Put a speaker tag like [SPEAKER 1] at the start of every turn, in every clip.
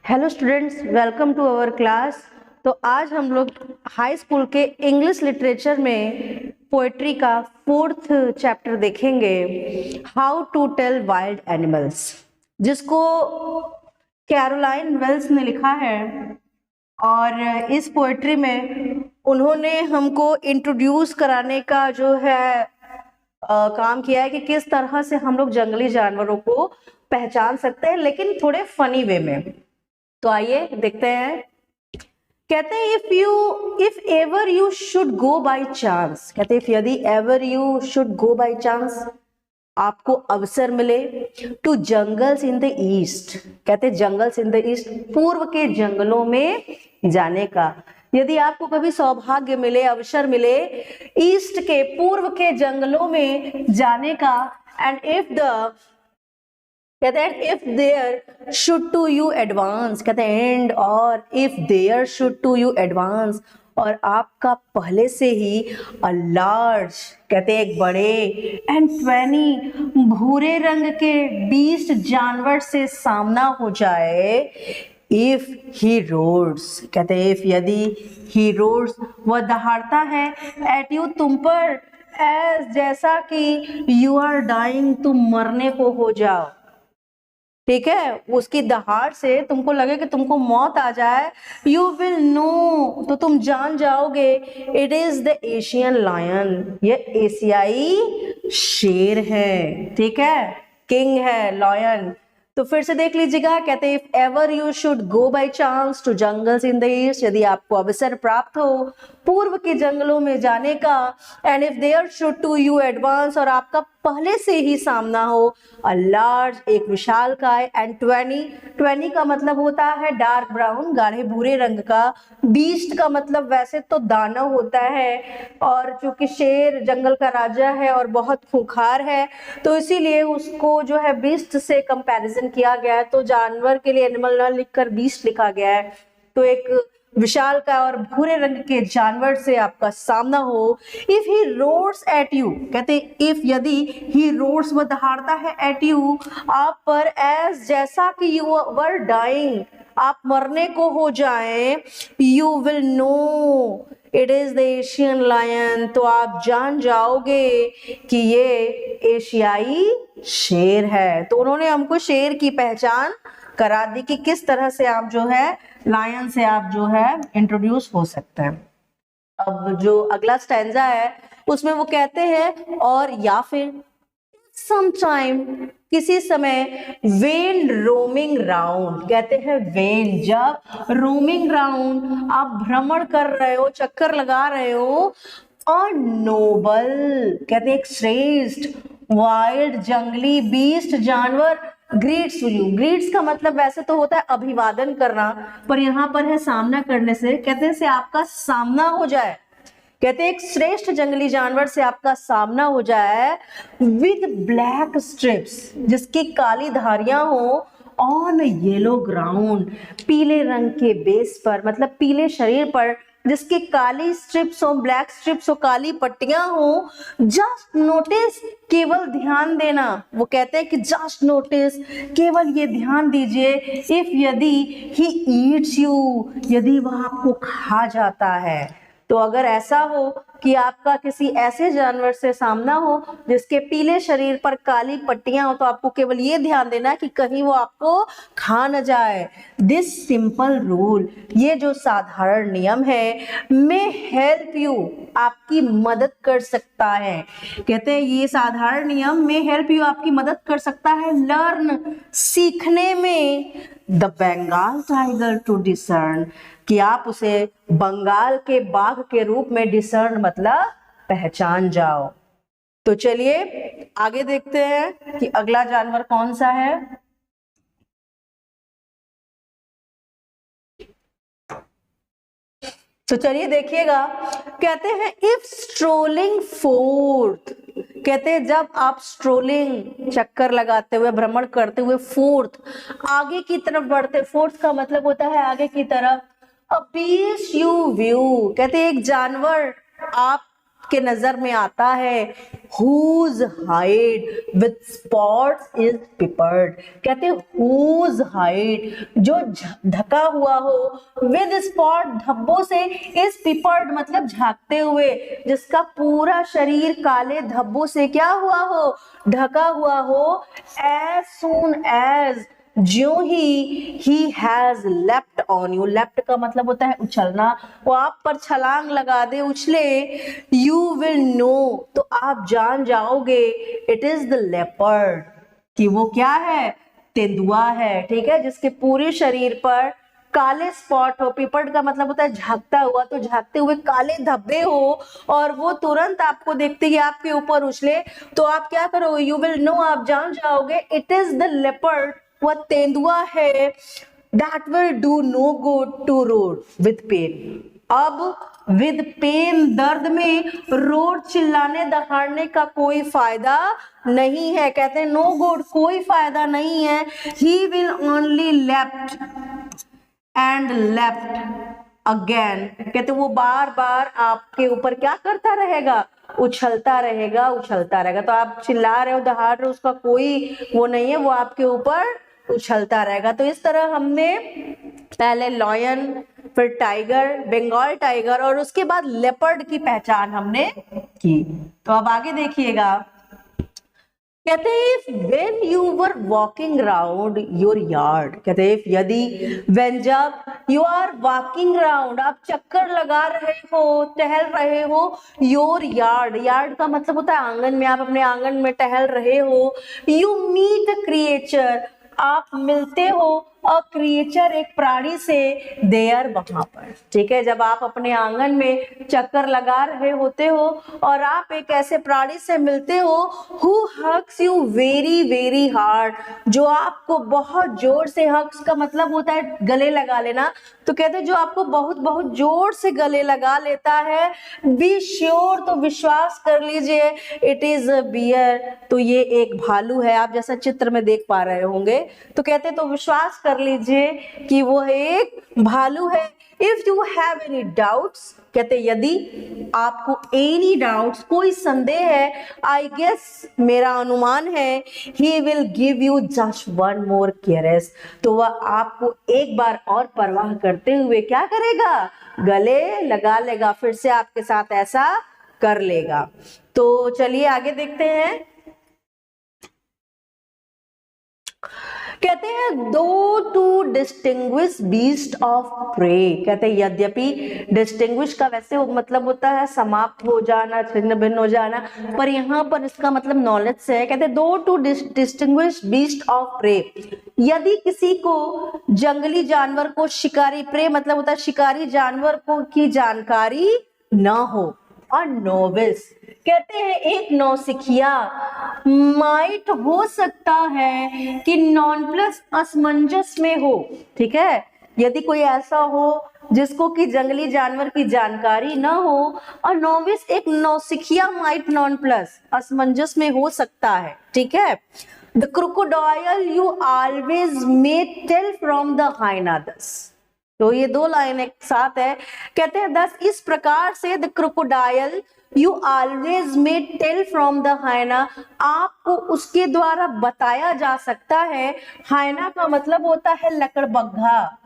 [SPEAKER 1] Hello students, welcome to our class. तो आज हम लोग हाई स्कूल के इंग्लिश लिटरेचर में पोएट्री का 4th चैप्टर देखेंगे, how to tell wild animals, जिसको कैरोलाइन वेल्स ने लिखा है। और इस पोएट्री में उन्होंने हमको इंट्रोड्यूस कराने का जो है काम किया है कि किस तरह से हम लोग जंगली जानवरों को पहचान सकते हैं, लेकिन थोड़े फनी वे में। तो आइए देखते हैं। कहते हैं if ever you should go by chance, कहते हैं यदि ever you should go by chance, आपको अवसर मिले to jungles in the east, कहते हैं जंगल्स इन द ईस्ट, पूर्व के जंगलों में जाने का। यदि आपको कभी सौभाग्य मिले, अवसर मिले ईस्ट के पूर्व के जंगलों में जाने का, एंड कहते हैं if there should to you advance, कहते हैं एंड और if there should to you advance, और आपका पहले से ही अ लार्ज, कहते हैं एक बड़े, एंड 20 भूरे रंग के 20 जानवर से सामना हो जाए, इफ ही रोड्स, कहते हैं इफ यदि ही रोड्स, वह दहाड़ता है, एट यू तुम पर, एज जैसा कि यू आर डाइंग, तुम मरने को हो जाओ। ठीक है, उसकी दहाड़ से तुमको लगे कि तुमको मौत आ जाए, यू विल नो, तो तुम जान जाओगे, it is the Asian lion, ये एशियाई शेर है। ठीक है, किंग है लायन। तो फिर से देख लीजिएगा, कहते हैं if ever you should go by chance to jungles in the east, यदि आपको अवसर प्राप्त हो पूर्व के जंगलों में जाने का, and if there should to you advance, और आपका पहले से ही सामना हो, अ लार्ज, एक विशाल काय, एंड 20 का मतलब होता है डार्क ब्राउन, गाढ़े भूरे रंग का। बीस्ट का मतलब वैसे तो दानव होता है, और चूंकि शेर जंगल का राजा है और बहुत खूंखार है, तो इसीलिए उसको जो है बीस्ट से कंपैरिजन किया गया है। तो जानवर के लिए एनिमल ना लिखकर बीस्ट लिखा गया है। तो एक विशाल का और भूरे रंग के जानवर से आपका सामना हो, if he roars at you, कहते इफ यदि ही रोड्स, वह दहाड़ता है, एट यू, आप पर, एज जैसा कि यू वर डाइंग, आप मरने को हो जाए, you will know it is the Asian lion, तो आप जान जाओगे कि ये एशियाई शेर है। तो उन्होंने हमको शेर की पहचान करा दी कि किस तरह से आप जो है लायन से आप जो है इंट्रोड्यूस हो सकते हैं। अब जो अगला स्टैंजा है उसमें वो कहते हैं, और या फिर समटाइम, किसी समय, वेन रोमिंग राउंड, कहते हैं वेन, जब रोमिंग राउंड, आप भ्रमण कर रहे हो, चक्कर लगा रहे हो, और नोबल, कहते हैं एक श्रेष्ठ, वाइल्ड, जंगली, बीस्ट, जानवर, ग्रीट्स यू, ग्रीट्स का मतलब वैसे तो होता है अभिवादन करना, पर यहाँ पर है सामना करने से, कहते हैं से आपका सामना हो जाए, कहते हैं एक श्रेष्ठ जंगली जानवर से आपका सामना हो जाए, विद ब्लैक स्ट्रिप्स, जिसकी काली धारियां हो, ऑन येलो ग्राउंड, पीले रंग के बेस पर, मतलब पीले शरीर पर, जिसकी काली स्ट्रिप्स हो, ब्लैक स्ट्रिप्स हो, काली पट्टियां हो, जस्ट नोटिस, केवल ध्यान देना। वो कहते हैं कि जस्ट नोटिस, केवल ये ध्यान दीजिए, इफ यदि ही ईट्स यू, यदि वह आपको खा जाता है। तो अगर ऐसा हो कि आपका किसी ऐसे जानवर से सामना हो जिसके पीले शरीर पर काली पट्टियां हो, तो आपको केवल ये ध्यान देना कि कहीं वो आपको खा न जाए। दिस सिंपल रूल, ये जो साधारण नियम है, में हेल्प यू, आपकी मदद कर सकता है। कहते हैं ये साधारण नियम में हेल्प यू, आपकी मदद कर सकता है, लर्न, सीखने में, the Bengal tiger to discern, कि आप उसे बंगाल के बाघ के रूप में, डिसर्न मतलब पहचान जाओ। तो चलिए आगे देखते हैं कि अगला जानवर कौन सा है। तो चलिए देखिएगा, कहते हैं इफ स्ट्रोलिंग फोर्थ, कहते हैं जब आप स्ट्रोलिंग, चक्कर लगाते हुए, भ्रमण करते हुए, फोर्थ, आगे की तरफ बढ़ते, फोर्थ का मतलब होता है आगे की तरफ, अ बीस्ट यू व्यू, कहते हैं एक जानवर आप आपके नजर में आता है, whose hide with spots is peppered, कहते हैं whose hide, जो ढका हुआ हो, with spot, धब्बों से, is peppered मतलब झांकते हुए, जिसका पूरा शरीर काले धब्बों से क्या हुआ हो, ढका हुआ हो, as soon as, ज्यों he has left on you, left का मतलब होता है उछलना, वो आप पर छलांग लगा दे, उछले, यू विल नो, तो आप जान जाओगे, इट इज द लेपर्ड, कि वो क्या है, तेंदुआ है, ठीक है, जिसके पूरे शरीर पर काले स्पॉट हो, पिपर्ड का मतलब होता है झांकता हुआ, तो झांकते हुए काले धब्बे हो, और वो तुरंत आपको देखते ही आपके ऊपर उछले, तो आप क्या करोगे, यू विल नो, आप जान जाओगे, इट इज द लेपर्ड, वह तेंदुआ है, that will do no good to road with pain, अब with pain, दर्द में, रोड चिल्लाने दहाड़ने का कोई फायदा नहीं है, कहते हैं no good, कोई फायदा नहीं है, he will only left and left again, कहते वो बार बार आपके ऊपर क्या करता रहेगा, उछलता रहेगा, उछलता रहेगा, तो आप चिल्ला रहे हो, दहाड़ रहे हो, उसका कोई वो नहीं है, वो आपके ऊपर उछलता रहेगा। तो इस तरह हमने पहले लॉयन, फिर टाइगर, बंगाल टाइगर, और उसके बाद लेपर्ड की पहचान हमने की। तो अब आगे देखिएगा, कहते हैं when you were walking around your yard, कहते हैं यदि, when जब, you are walking around, आप चक्कर लगा रहे हो, टहल रहे हो, your yard, yard का मतलब होता है आंगन में, आप अपने आंगन में टहल रहे हो, you meet a creature, आप मिलते हो, अ क्रिएचर, एक प्राणी से, देयर, वहां पर, ठीक है, जब आप अपने आंगन में चक्कर लगा रहे होते हो और आप एक ऐसे प्राणी से मिलते हो, who hugs you very very hard, जो आपको बहुत जोर से, हग्स का मतलब होता है गले लगा लेना, तो कहते हैं जो आपको बहुत बहुत जोर से गले लगा लेता है, बी श्योर, तो विश्वास कर लीजिए, इट इज अ बियर, तो ये एक भालू है, आप जैसा चित्र में देख पा रहे होंगे, तो कहते हैं तो विश्वास कर लीजिए कि वो एक भालू है। If you have any doubts, कहते यदि आपको एनी डाउट्स, कोई संदेह है, आई गेस, मेरा अनुमान है, he will give you just one more caress, तो वह आपको एक बार और परवाह करते हुए क्या करेगा, गले लगा लेगा, फिर से आपके साथ ऐसा कर लेगा। तो चलिए आगे देखते हैं, कहते हैं दो to distinguish beast of prey, कहते हैं यद्यपि, डिस्टिंग्विश का वैसे मतलब होता है समाप्त हो जाना, छिन्न भिन्न हो जाना, पर यहाँ पर इसका मतलब नॉलेज से है, कहते हैं दो to distinguish beast of prey, यदि किसी को जंगली जानवर को शिकारी, प्रे मतलब होता है शिकारी जानवर को की जानकारी न हो, और नोविस, कहते हैं एक नौसिखिया, माइट, हो सकता है कि नॉन प्लस असमंजस में हो, ठीक है, यदि कोई ऐसा हो जिसको कि जंगली जानवर की जानकारी ना हो, और नोविस एक नौसिखिया माइट नॉन प्लस असमंजस में हो सकता है, ठीक है। The crocodile you always may tell from the hyena, thus, तो ये दो लाइन एक साथ है, कहते हैं दस इस प्रकार से, the crocodile you always may tell from the hyena, आपको उसके द्वारा बताया जा सकता है, हाइना का मतलब होता है लकड़बग्घा,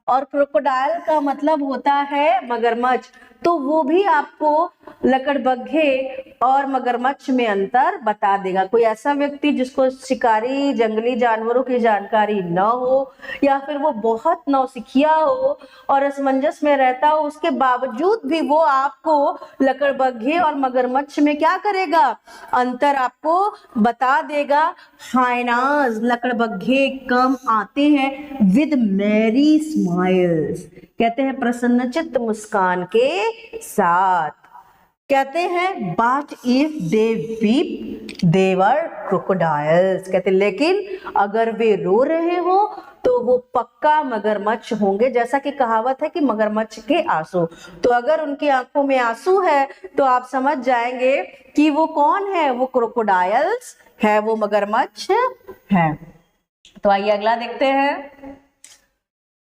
[SPEAKER 1] और क्रोकोडाइल का मतलब होता है मगरमच्छ, तो वो भी आपको लकड़बग्घे और मगरमच्छ में अंतर बता देगा। कोई ऐसा व्यक्ति जिसको शिकारी जंगली जानवरों की जानकारी न हो, या फिर वो बहुत नौसिखिया हो और असमंजस में रहता हो, उसके बावजूद भी वो आपको लकड़बग्घे और मगरमच्छ में क्या करेगा, अंतर आपको बता देगा। हाइनास, लकड़बग्घे कम आते हैं विद मैरी स्माइल्स, कहते हैं प्रसन्नचित्त मुस्कान के साथ, कहते हैं but if they weep they were crocodiles, कहते लेकिन अगर वे रो रहे हो तो वो पक्का मगरमच्छ होंगे, जैसा कि कहावत है कि मगरमच्छ के आंसू, तो अगर उनकी आंखों में आंसू है तो आप समझ जाएंगे कि वो कौन है, वो क्रोकोडाइल्स है, वो मगरमच्छ है। तो आइए अगला देखते हैं,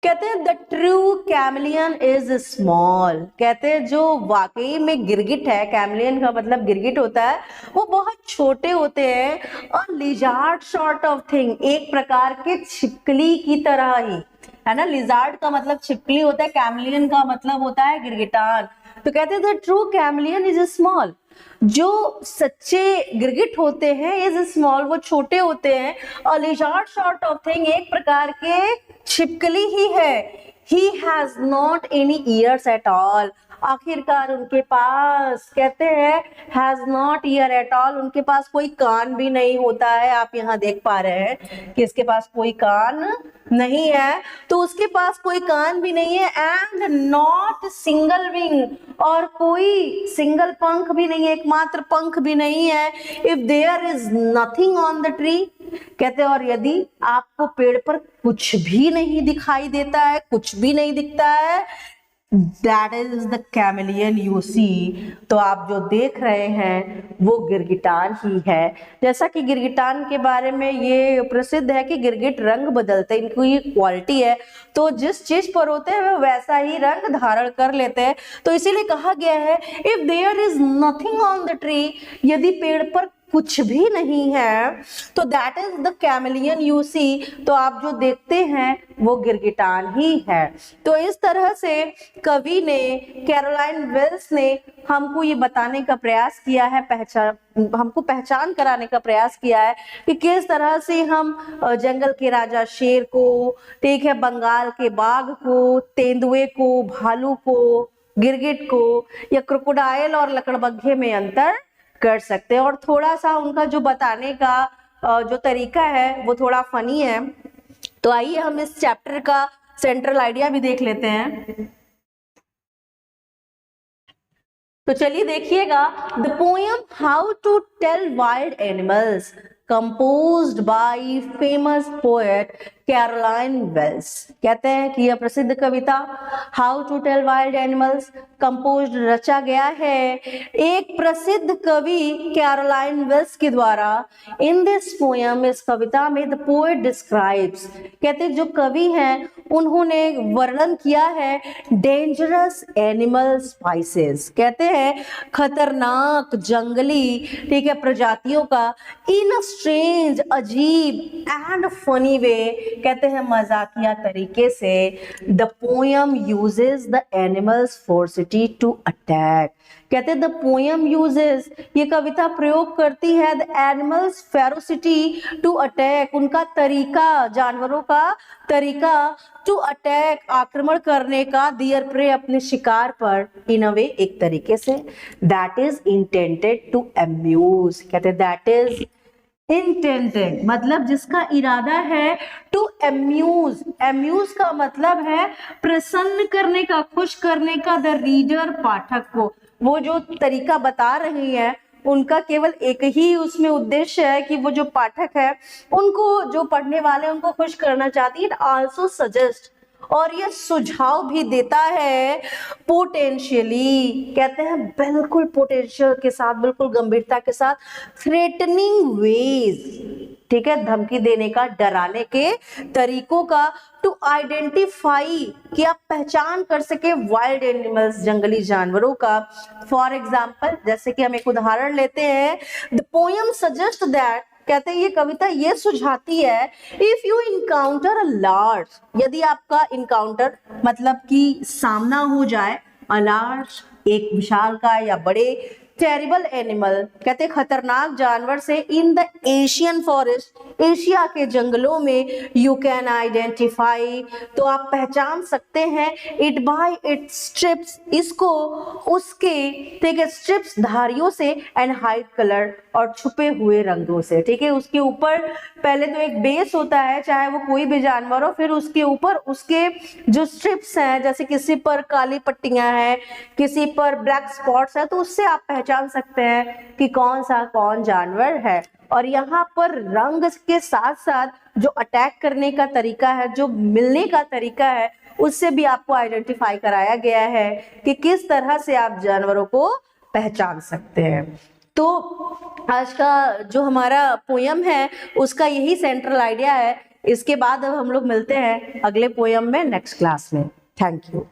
[SPEAKER 1] कहते हैं the true chameleon is small, कहते हैं जो वाकई में गिरगिट है, कैमलियन का मतलब गिरगिट होता है, वो बहुत छोटे होते हैं। और लिजार्ड सॉर्ट ऑफ थिंग, एक प्रकार के छिपकली की तरह ही, है ना। लिजार्ड का मतलब छिपकली होता है, कैमलियन का मतलब होता है गिरगिटान। तो कहते हैं the true chameleon is small, जो सच्चे गिरगिट होते हैं इज स्मॉल, वो छोटे होते हैं। और लिजार्ड सॉर्ट ऑफ थिंग, एक प्रकार के छिपकली ही है। He has not any years at all, आखिरकार उनके पास, कहते हैं has not year at all, उनके पास कोई कान भी नहीं होता है। आप यहाँ देख पा रहे हैं कि इसके पास कोई कान नहीं है, तो उसके पास कोई कान भी नहीं है। एंड नॉट सिंगल विंग, और कोई सिंगल पंख भी नहीं है, एकमात्र पंख भी नहीं है। If there is nothing on the tree, कहते हैं और यदि आपको पेड़ पर कुछ भी नहीं दिखाई देता है, कुछ भी नहीं दिखता है, that is the chameleon you see, तो आप जो देख रहे हैं वो गिरगिटान ही है। जैसा कि गिरगिटान के बारे में ये प्रसिद्ध है कि गिरगिट रंग बदलते हैं, इनको ये क्वालिटी है, तो जिस चीज पर होते हैं वो वैसा ही रंग धारण कर लेते हैं। तो इसीलिए कहा गया है if there is nothing on the tree, यदि पेड़ पर कुछ भी नहीं है, तो that is the chameleon you see, तो आप जो देखते हैं वो गिरगिटान ही है। तो इस तरह से कवि ने, कैरोलाइन वेल्स ने हमको ये बताने का प्रयास किया है, हमको पहचान कराने का प्रयास किया है कि किस तरह से हम जंगल के राजा शेर को, ठीक है, बंगाल के बाघ को, तेंदुए को, भालू को, गिरगिट को, या क्रोकोडाइल और लकड़बग्घे में अंतर कर सकते हैं। और थोड़ा सा उनका जो बताने का जो तरीका है वो थोड़ा फनी है। तो आइए हम इस चैप्टर का सेंट्रल आइडिया भी देख लेते हैं। तो चलिए देखिएगा, the poem how to tell wild animals composed by famous poet Caroline Wells. कहते हैं कि यह प्रसिद्ध कविता how to tell wild animals composed, रचा गया है एक प्रसिद्ध कवि कैरोलाइन वेल्स के द्वारा। इन दिस पोएम, इस कविता में, द पोएट डिस्क्राइब्स, कहते जो कवि हैं उन्होंने वर्णन किया है डेंजरस एनिमल स्पाइसेस, कहते हैं खतरनाक जंगली, ठीक है, प्रजातियों का, इन स्ट्रेंज, अजीब, एंड फनी वे, कहते हैं मजाकिया तरीके से। The poem uses the animals ferocity to attack, कहते हैं द पोएम यूजेस, ये कविता प्रयोग करती है the animals ferocity to attack, उनका तरीका, जानवरों का तरीका, टू अटैक, आक्रमण करने का, दियर प्रे, अपने शिकार पर, इन अ वे, एक तरीके से, that is intended to amuse, कहते हैं दैट इज इंटेंडेड, मतलब जिसका इरादा है टू अम्यूज, अम्यूज का मतलब है प्रसन्न करने का, खुश करने का, द रीडर, पाठक को। वो जो तरीका बता रही है उनका केवल एक ही उसमें उद्देश्य है कि वो जो पाठक है उनको, जो पढ़ने वाले उनको खुश करना चाहती है। इट आल्सो सजेस्ट, और ये सुझाव भी देता है पोटेंशियली, कहते हैं बिल्कुल पोटेंशियल के साथ, बिल्कुल गंभीरता के साथ, थ्रेटनिंग वेज, ठीक है, धमकी देने का, डराने के तरीकों का, टू आइडेंटिफाई, कि आप पहचान कर सके वाइल्ड एनिमल्स, जंगली जानवरों का। फॉर एग्जाम्पल, जैसे कि हम एक उदाहरण लेते हैं, द पोएम सजेस्ट दैट, कहते हैं ये कविता ये सुझाती है, if you encounter a large, यदि आपका इनकाउंटर मतलब कि सामना हो जाए, अ लार्ज, एक विशालकाय या बड़े, टेरिबल एनिमल, कहते खतरनाक जानवर से, in the Asian forest, Asia के जंगलों में, यू कैन आइडेंटिफाई, तो आप पहचान सकते हैं, इट बाय इट्स स्ट्रिप्स, इसको उसके, ठीक है, स्ट्रिप्स, धारियों से, एंड हाइड कलर, और छुपे हुए रंगों से, ठीक है, उसके ऊपर पहले तो एक बेस होता है, चाहे वो कोई भी जानवर हो, फिर उसके ऊपर उसके जो स्ट्रिप्स हैं, जैसे किसी पर काली पट्टियां हैं, किसी पर ब्लैक स्पॉट्स है, तो उससे आप पहचान सकते हैं कि कौन जानवर है। और यहाँ पर रंग के साथ साथ जो अटैक करने का तरीका है, जो मिलने का तरीका है, उससे भी आपको आइडेंटिफाई कराया गया है कि किस तरह से आप जानवरों को पहचान सकते हैं। तो आज का जो हमारा पोयम है उसका यही सेंट्रल आइडिया है इसके बाद अब हम लोग मिलते हैं अगले पोयम में नेक्स्ट क्लास में। Thank you.